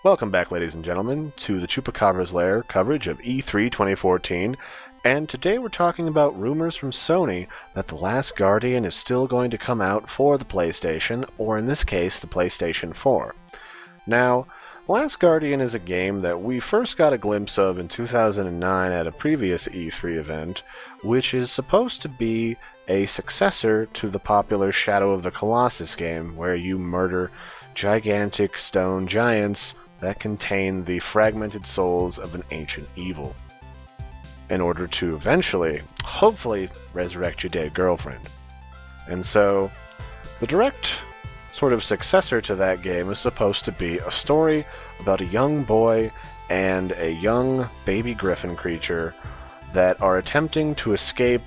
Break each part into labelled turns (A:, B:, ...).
A: Welcome back, ladies and gentlemen, to the Chupacabra's Lair coverage of E3 2014, and today we're talking about rumors from Sony that The Last Guardian is still going to come out for the PlayStation, or in this case, the PlayStation 4. Now, The Last Guardian is a game that we first got a glimpse of in 2009 at a previous E3 event, which is supposed to be a successor to the popular Shadow of the Colossus game, where you murder gigantic stone giants that contain the fragmented souls of an ancient evil, in order to eventually, hopefully, resurrect your dead girlfriend. And so, the direct sort of successor to that game is supposed to be a story about a young boy and a young baby griffin creature that are attempting to escape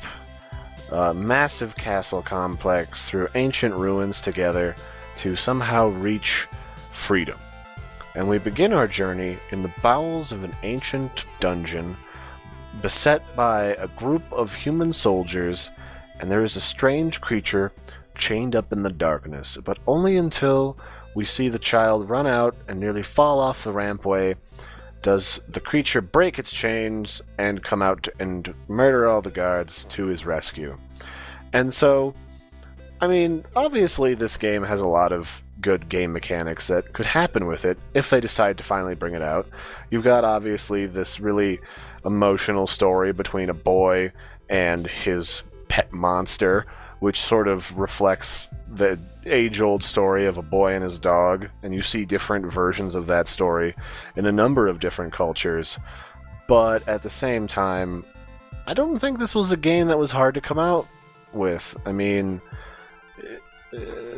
A: a massive castle complex through ancient ruins together to somehow reach freedom. And we begin our journey in the bowels of an ancient dungeon, beset by a group of human soldiers, and there is a strange creature chained up in the darkness, but only until we see the child run out and nearly fall off the rampway does the creature break its chains and come out and murder all the guards to his rescue. And so, I mean, obviously this game has a lot of good game mechanics that could happen with it if they decide to finally bring it out. You've got obviously this really emotional story between a boy and his pet monster, which sort of reflects the age-old story of a boy and his dog, and you see different versions of that story in a number of different cultures. But at the same time, I don't think this was a game that was hard to come out with. I mean,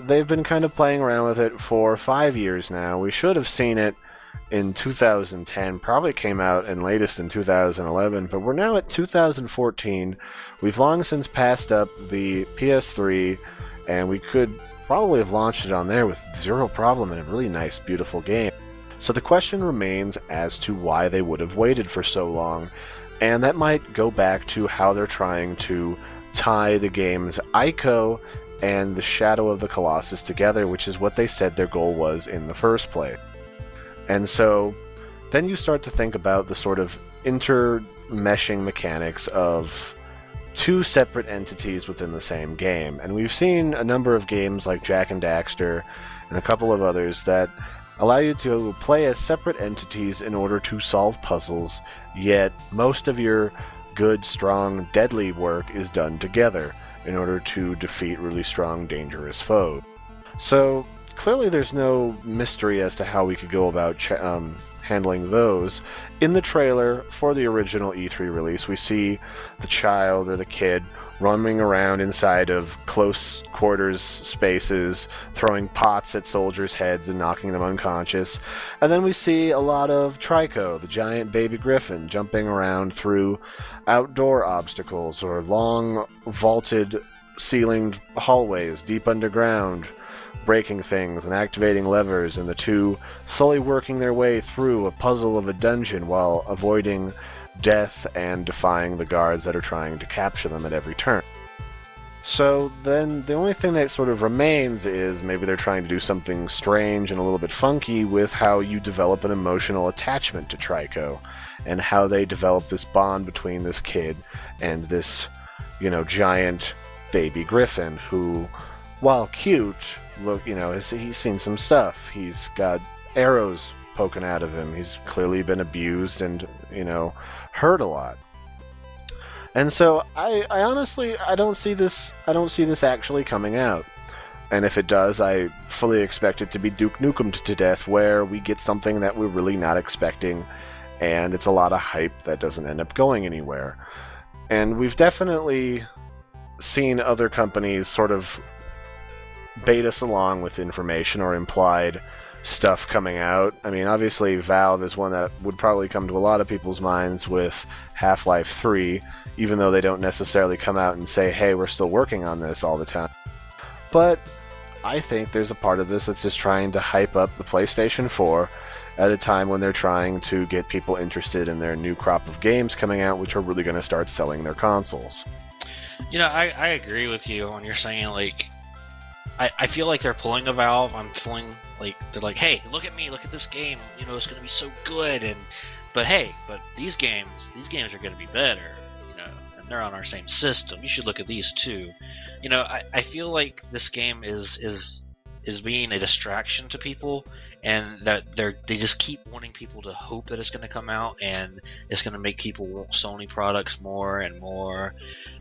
A: they've been kind of playing around with it for 5 years now. We should have seen it in 2010, probably came out in latest in 2011, but we're now at 2014. We've long since passed up the PS3, and we could probably have launched it on there with zero problem in a really nice, beautiful game. So the question remains as to why they would have waited for so long, and that might go back to how they're trying to tie the game's Ico and the Shadow of the Colossus together, which is what they said their goal was in the first place. And so then you start to think about the sort of intermeshing mechanics of two separate entities within the same game. And we've seen a number of games like Jak and Daxter and a couple of others that allow you to play as separate entities in order to solve puzzles, yet most of your good, strong, deadly work is done together in order to defeat really strong, dangerous foes. So clearly there's no mystery as to how we could go about handling those. In the trailer for the original E3 release, we see the child or the kid roaming around inside of close quarters spaces, throwing pots at soldiers' heads and knocking them unconscious. And then we see a lot of Trico, the giant baby griffin, jumping around through outdoor obstacles or long vaulted ceilinged hallways deep underground, breaking things and activating levers, and the two slowly working their way through a puzzle of a dungeon while avoiding death and defying the guards that are trying to capture them at every turn. So then the only thing that sort of remains is maybe they're trying to do something strange and a little bit funky with how you develop an emotional attachment to Trico, and how they develop this bond between this kid and this, giant baby griffin who, while cute, he's seen some stuff. He's got arrows poking out of him. He's clearly been abused and, hurt a lot. And so I honestly don't see this actually coming out. And if it does, I fully expect it to be Duke Nukem to death, where we get something that we're really not expecting, and it's a lot of hype that doesn't end up going anywhere. And we've definitely seen other companies sort of bait us along with information or implied stuff coming out. I mean, obviously Valve is one that would probably come to a lot of people's minds with Half-Life 3, even though they don't necessarily come out and say, hey, we're still working on this all the time. But I think there's a part of this that's just trying to hype up the PlayStation 4 at a time when they're trying to get people interested in their new crop of games coming out, which are really going to start selling their consoles.
B: I agree with you when you're saying, like, I feel like they're pulling a Valve. I'm feeling Like they're like, hey, look at me, look at this game. You know, it's gonna be so good. But hey, but these games are gonna be better. You know, and they're on our same system. You should look at these too. You know, I feel like this game is being a distraction to people, and that they just keep wanting people to hope that it's going to come out and it's going to make people want Sony products more and more.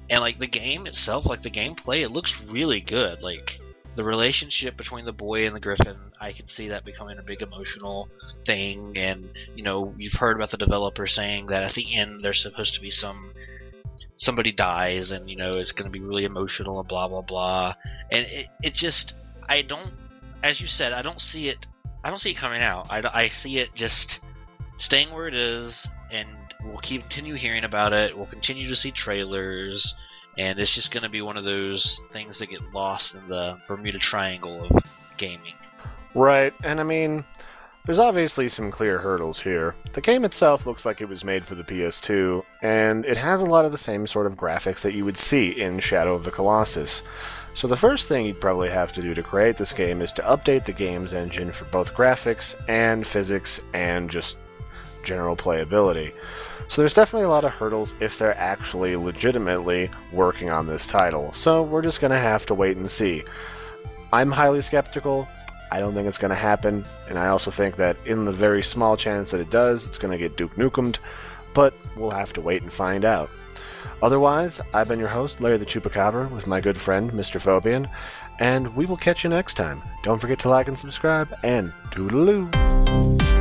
B: And like the game itself, like the gameplay, it looks really good. Like the relationship between the boy and the griffin, I can see that becoming a big emotional thing. And you know, you've heard about the developer saying that at the end there's supposed to be somebody dies, and you know it's going to be really emotional and blah blah blah. And it just, I don't, as you said, I don't see it coming out. I see it just staying where it is, and we'll continue hearing about it. We'll continue to see trailers, and it's just going to be one of those things that get lost in the Bermuda Triangle of gaming.
A: Right, and I mean, there's obviously some clear hurdles here. The game itself looks like it was made for the PS2, and it has a lot of the same sort of graphics that you would see in Shadow of the Colossus. So the first thing you'd probably have to do to create this game is to update the game's engine for both graphics and physics and just general playability. So there's definitely a lot of hurdles if they're actually legitimately working on this title. So we're just going to have to wait and see. I'm highly skeptical. I don't think it's going to happen, and I also think that in the very small chance that it does, it's going to get Duke Nukemed, but we'll have to wait and find out. Otherwise, I've been your host, Larry the Chupacabra, with my good friend, Mr. Phobian, and we will catch you next time. Don't forget to like and subscribe, and toodaloo!